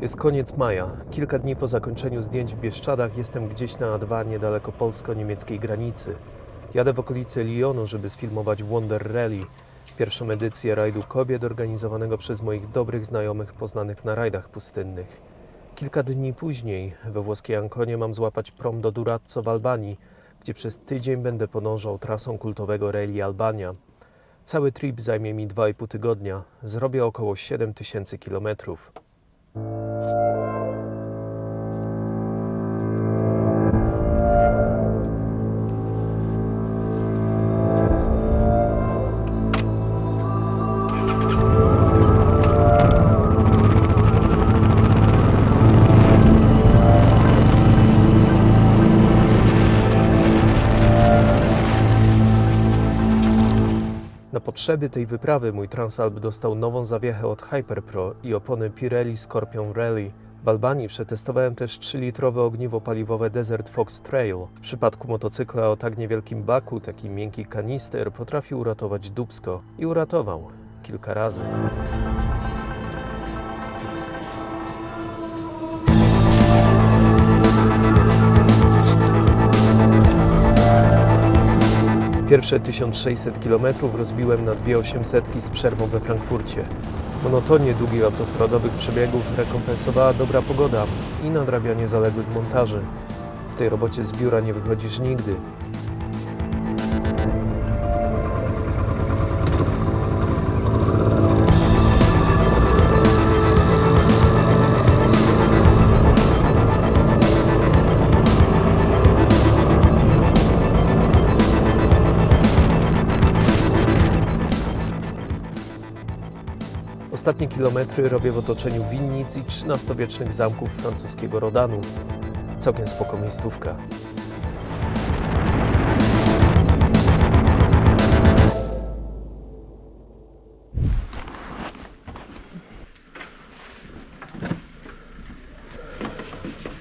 Jest koniec maja. Kilka dni po zakończeniu zdjęć w Bieszczadach jestem gdzieś na A2 niedaleko polsko-niemieckiej granicy. Jadę w okolice Lyonu, żeby sfilmować Wonder Rally, pierwszą edycję rajdu kobiet organizowanego przez moich dobrych znajomych poznanych na rajdach pustynnych. Kilka dni później we włoskiej Anconie mam złapać prom do Durazzo w Albanii, gdzie przez tydzień będę podążał trasą kultowego Rally Albania. Cały trip zajmie mi 2,5 tygodnia. Zrobię około 7000 kilometrów. Na potrzeby tej wyprawy mój Transalp dostał nową zawiechę od HyperPro i opony Pirelli Scorpion Rally. W Albanii przetestowałem też 3-litrowe ogniwo paliwowe Desert Fox Trail. W przypadku motocykla o tak niewielkim baku taki miękki kanister potrafił uratować dupsko. I uratował. Kilka razy. Pierwsze 1600 km rozbiłem na 2800 z przerwą we Frankfurcie. Monotonię długich autostradowych przebiegów rekompensowała dobra pogoda i nadrabianie zaległych montaży. W tej robocie z biura nie wychodzisz nigdy. Ostatnie kilometry robię w otoczeniu winnic i 13-wiecznych zamków francuskiego Rodanu. Całkiem spoko miejscówka.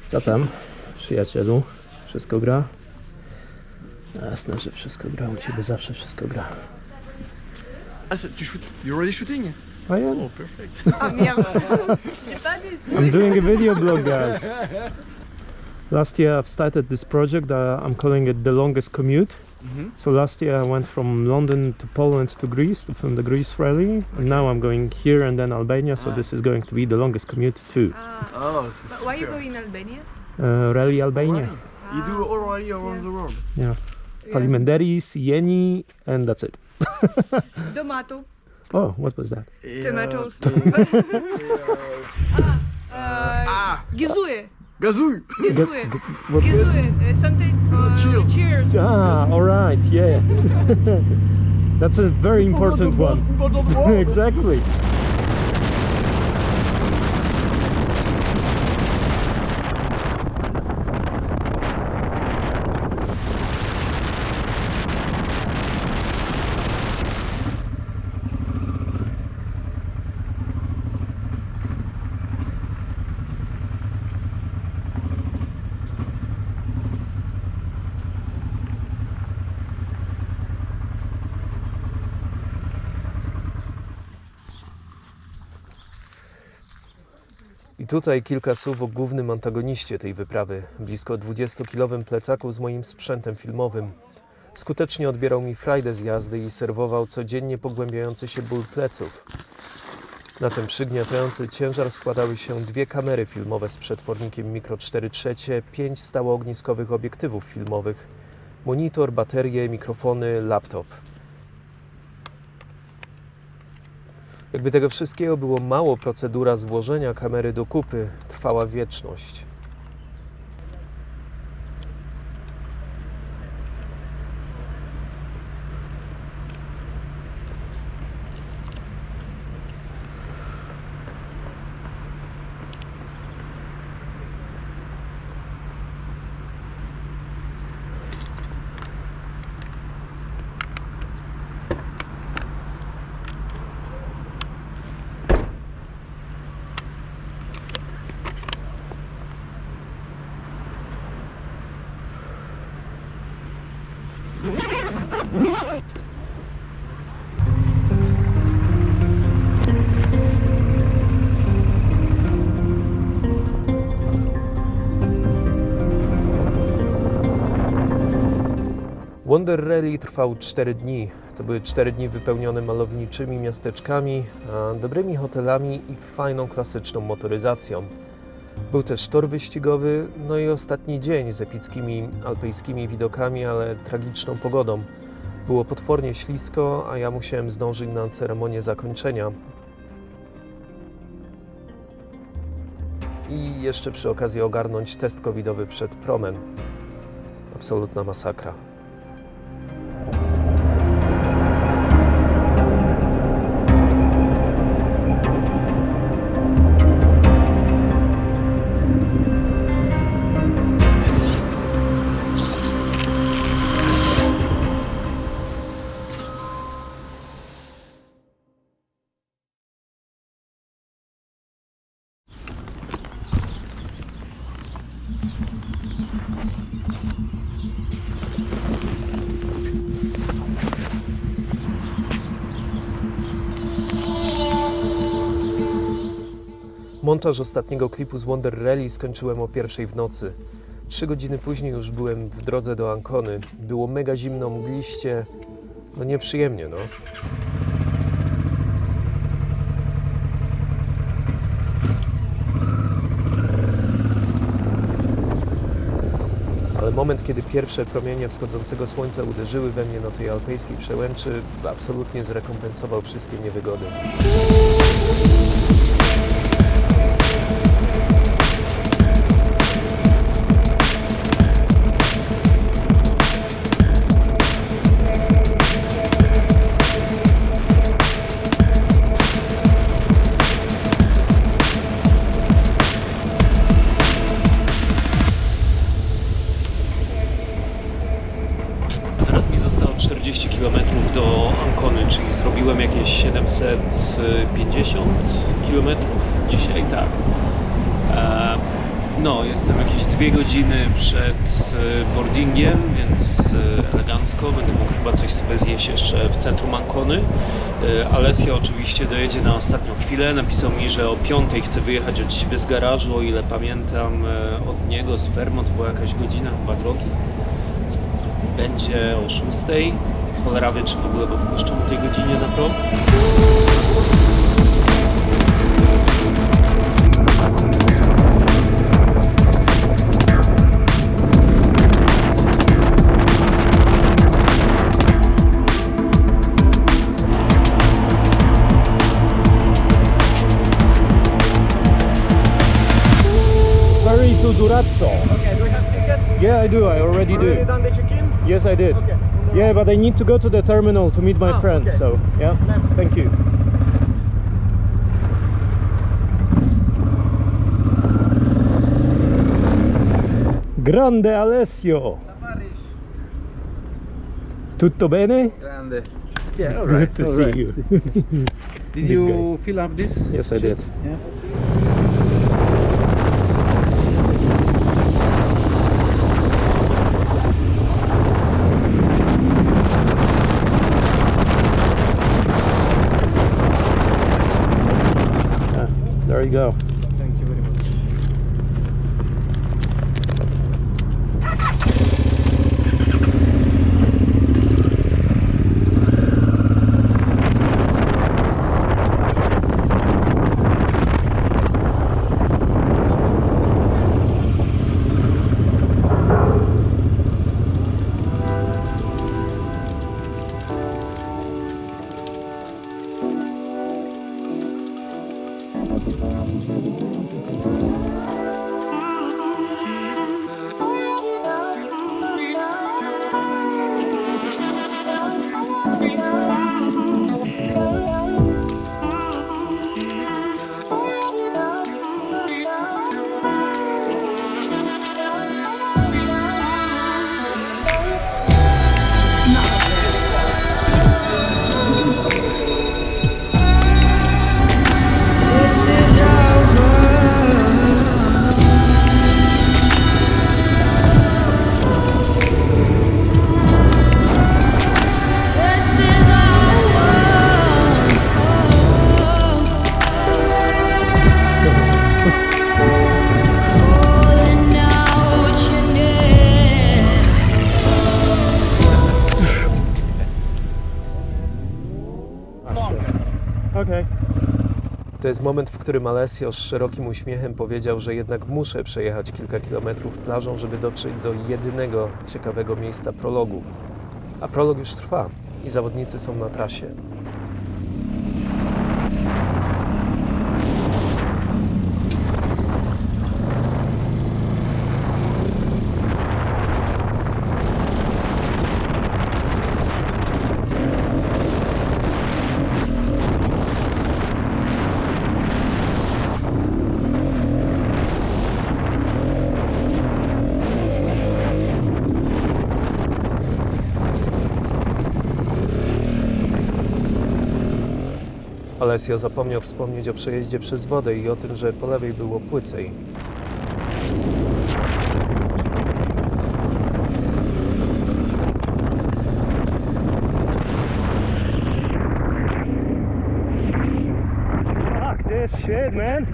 Co tam, przyjacielu? Wszystko gra? Jasne, że wszystko gra. U Ciebie zawsze wszystko gra. You're already shooting? I am. Oh, perfect. I'm doing a video blog, guys. Last year I've started this project. I'm calling it the Longest Commute. So last year I went from London to Poland to Greece to film the Greece rally. And now I'm going here and then Albania. So this is going to be the longest commute too. But why you go in Albania? Rally Albania. You do already around the world. Yeah. Falimenderis, Sieni, and that's it. Tomato. Oh, what was that? Tomatoes. Gizuje. Gazuj! Gizuje. What is? Gizuje. Sante. Cheers. Cheers. All right, yeah. That's a very important one. Exactly. I tutaj kilka słów o głównym antagoniście tej wyprawy, blisko 20-kilowym plecaku z moim sprzętem filmowym. Skutecznie odbierał mi frajdę z jazdy i serwował codziennie pogłębiający się ból pleców. Na ten przygniatający ciężar składały się 2 kamery filmowe z przetwornikiem mikro 4/3, 5 stałoogniskowych obiektywów filmowych, monitor, baterie, mikrofony, laptop. Jakby tego wszystkiego było mało, procedura złożenia kamery do kupy trwała wieczność. Wonder Rally trwał 4 dni. To były 4 dni wypełnione malowniczymi miasteczkami, dobrymi hotelami i fajną klasyczną motoryzacją. Był też tor wyścigowy, no i ostatni dzień z epickimi alpejskimi widokami, ale tragiczną pogodą. Było potwornie ślisko, a ja musiałem zdążyć na ceremonię zakończenia. I jeszcze przy okazji ogarnąć test covidowy przed promem. Absolutna masakra. Montaż ostatniego klipu z Wonder Rally skończyłem o 1:00 w nocy. 3 godziny później już byłem w drodze do Ancony. Było mega zimno, mgliście, no nieprzyjemnie, no. Ale moment, kiedy pierwsze promienie wschodzącego słońca uderzyły we mnie na tej alpejskiej przełęczy, absolutnie zrekompensował wszystkie niewygody. Teraz mi zostało 40 km do Ancony, czyli zrobiłem jakieś 750 km dzisiaj, tak. No, jestem jakieś 2 godziny przed boardingiem, więc elegancko. Będę mógł chyba coś sobie zjeść jeszcze w centrum Ancony. Alessio oczywiście dojedzie na ostatnią chwilę. Napisał mi, że o 5:00 chce wyjechać od siebie z garażu. O ile pamiętam, od niego z Fermo to była jakaś godzina chyba drogi. Będzie o 6:00. Cholera wie, czy w ogóle go wpuszczą o tej godzinie na prom. Ferry to Durazzo. Okay, do we have tickets? Yeah, I do. I already Already do. done the check-in? Yes, I did. Okay. Yeah, but I need to go to the terminal to meet my friends. okay. So, yeah, thank you. Grande Alessio. Tutto bene? Grande. Yeah, all Good right. to all see right. you. Did you fill up this? Yes, I did. Yeah. There you go. Thank you very much. To jest moment, w którym Alessio z szerokim uśmiechem powiedział, że jednak muszę przejechać kilka kilometrów plażą, żeby dotrzeć do jedynego ciekawego miejsca prologu. A prolog już trwa i zawodnicy są na trasie. Alessio zapomniał wspomnieć o przejeździe przez wodę i o tym, że po lewej było płycej. Fuck this shit, man.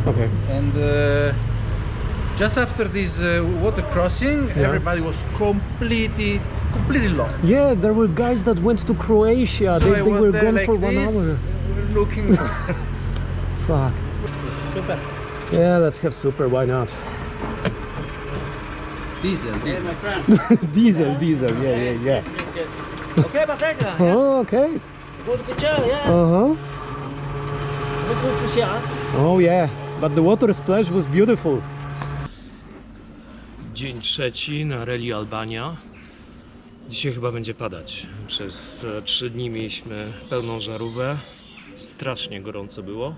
Okay. And just after this water crossing, Yeah. everybody was completely lost. Yeah, there were guys that went to Croatia. So They I was were there gone like for 1 this, hour. looking. Fuck. Super. Yeah, let's have super. Why not? Diesel. Hey, my friend. Diesel. Yeah. Yes. Okay, Bartek. Oh, okay. Good picture, yeah. Uh-huh. Good picture. Oh yeah, but the water splash was beautiful. Dzień trzeci na Rally Albania. Dzisiaj chyba będzie padać. Przez 3 dni mieliśmy pełną żarówkę. Strasznie gorąco było.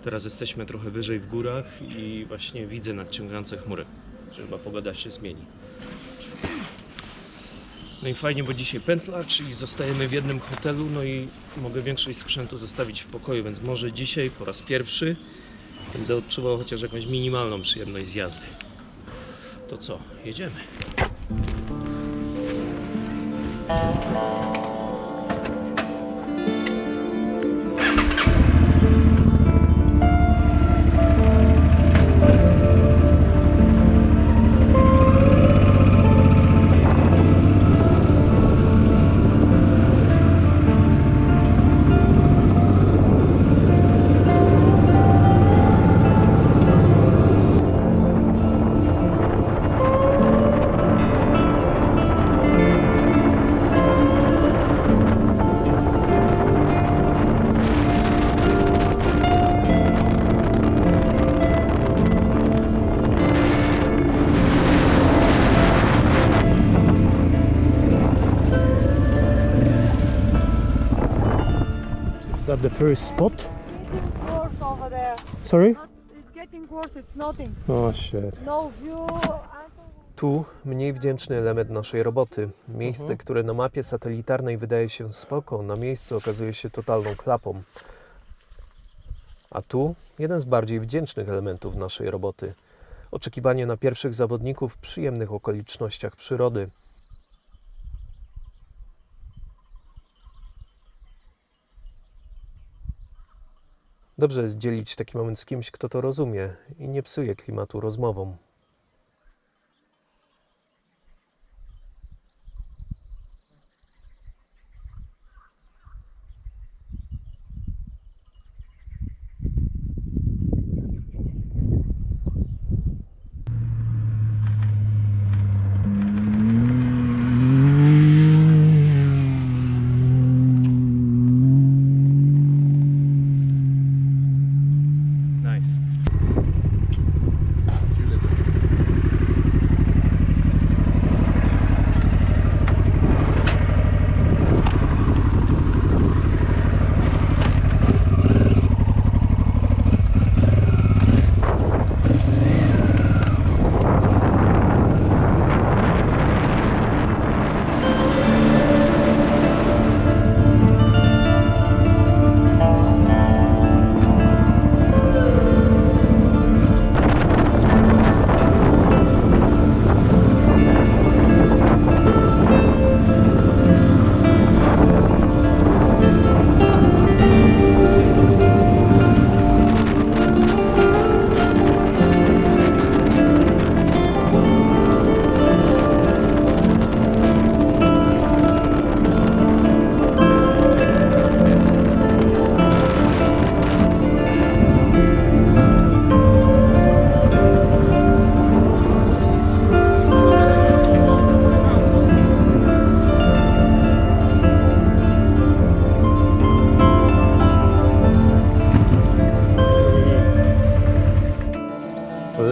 Teraz jesteśmy trochę wyżej w górach i właśnie widzę nadciągające chmury, że chyba pogoda się zmieni. No i fajnie, bo dzisiaj pętla, czyli zostajemy w jednym hotelu, no i mogę większość sprzętu zostawić w pokoju, więc może dzisiaj po raz pierwszy będę odczuwał chociaż jakąś minimalną przyjemność z jazdy. To co? Jedziemy. Is that the first spot? Worse over there. Sorry? It's getting worse, it's nothing. Oh shit. No view. Tu mniej wdzięczny element naszej roboty. Miejsce, które na mapie satelitarnej wydaje się spoko, na miejscu okazuje się totalną klapą. A tu jeden z bardziej wdzięcznych elementów naszej roboty. Oczekiwanie na pierwszych zawodników w przyjemnych okolicznościach przyrody. Dobrze jest dzielić taki moment z kimś, kto to rozumie i nie psuje klimatu rozmową.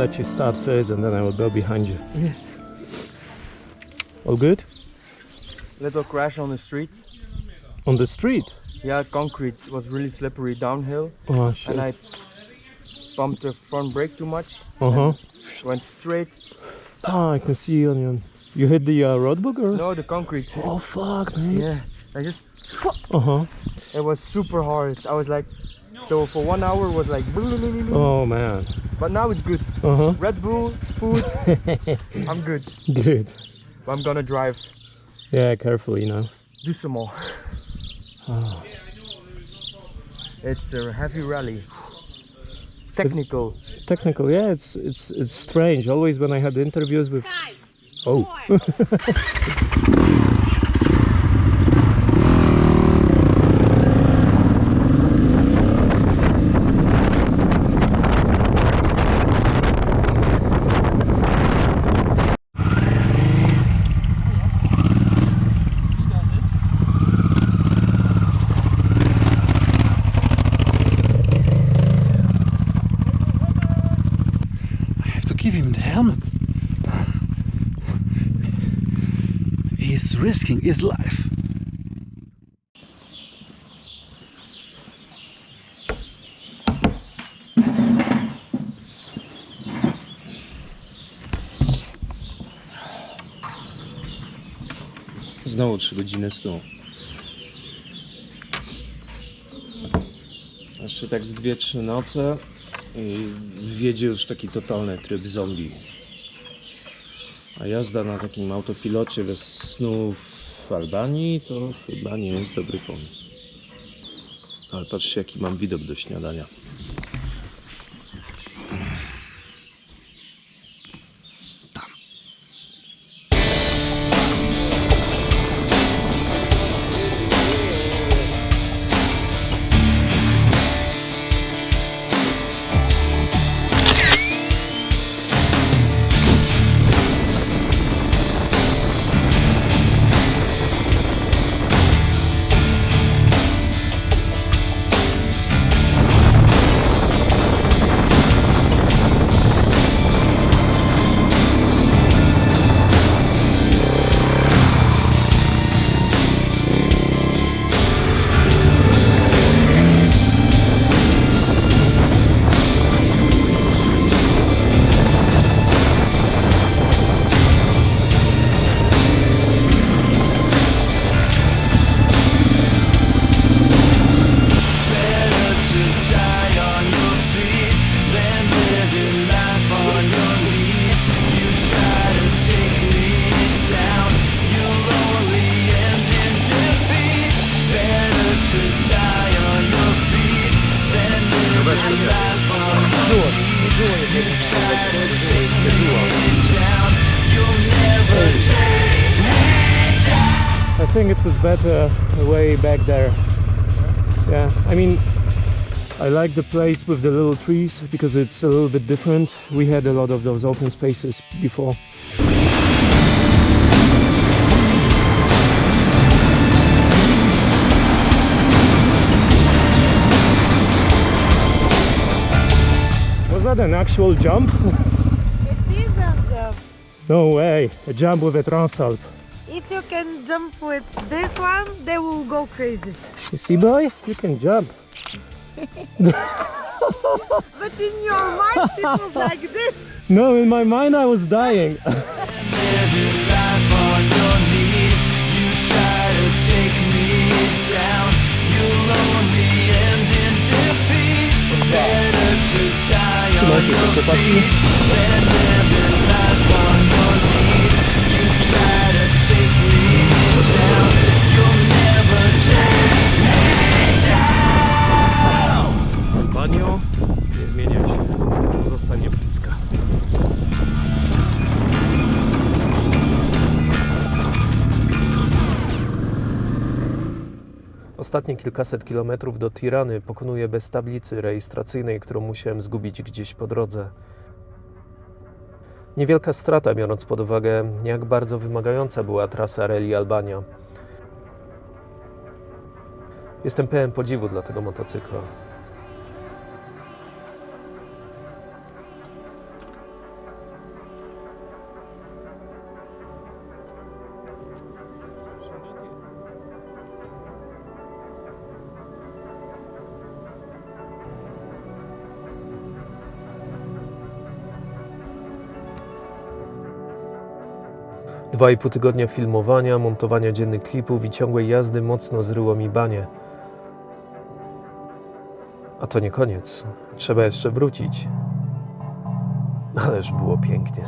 let you start first and then I will go behind you. Yes. All good? Little crash on the street. On the street? Yeah, concrete was really slippery downhill. Oh shit. And I pumped the front brake too much. Uh-huh. Went straight. Ah, I can see on you. You hit the roadbook or? No, the concrete. Oh fuck, man. Yeah, I just. Uh-huh. It was super hard. I was like, so for 1 hour it was like. Oh man. But now it's good. Uh-huh. Red Bull, food. I'm good. Good. But I'm gonna drive. Yeah, carefully, you know. Do some more. Oh. It's a heavy rally. Technical. Technical, yeah, it's strange. Always when I had interviews with. Oh. Give him the helmet. He's risking his life. Znowu 3 godziny snu. Jeszcze tak z 2-3 noce i wjedzie już taki totalny tryb zombie. A jazda na takim autopilocie bez snu w Albanii to chyba nie jest dobry pomysł. Ale patrzcie, jaki mam widok do śniadania. I think it was better way back there. Yeah, I mean, I like the place with the little trees because it's a little bit different. We had a lot of those open spaces before. Was that an actual jump? It is a jump. No way, a jump with a Transalp. If you can jump with this one, they will go crazy. You see, boy, you can jump. But in your mind, it was like this. No, in my mind I was dying. Albanio, nie zmieniaj się, pozostanie bliska. Ostatnie kilkaset kilometrów do Tirany pokonuję bez tablicy rejestracyjnej, którą musiałem zgubić gdzieś po drodze. Niewielka strata, biorąc pod uwagę, jak bardzo wymagająca była trasa Rally Albania. Jestem pełen podziwu dla tego motocykla. 2,5 tygodnia filmowania, montowania dziennych klipów i ciągłej jazdy mocno zryło mi banie. A to nie koniec. Trzeba jeszcze wrócić. Ależ było pięknie.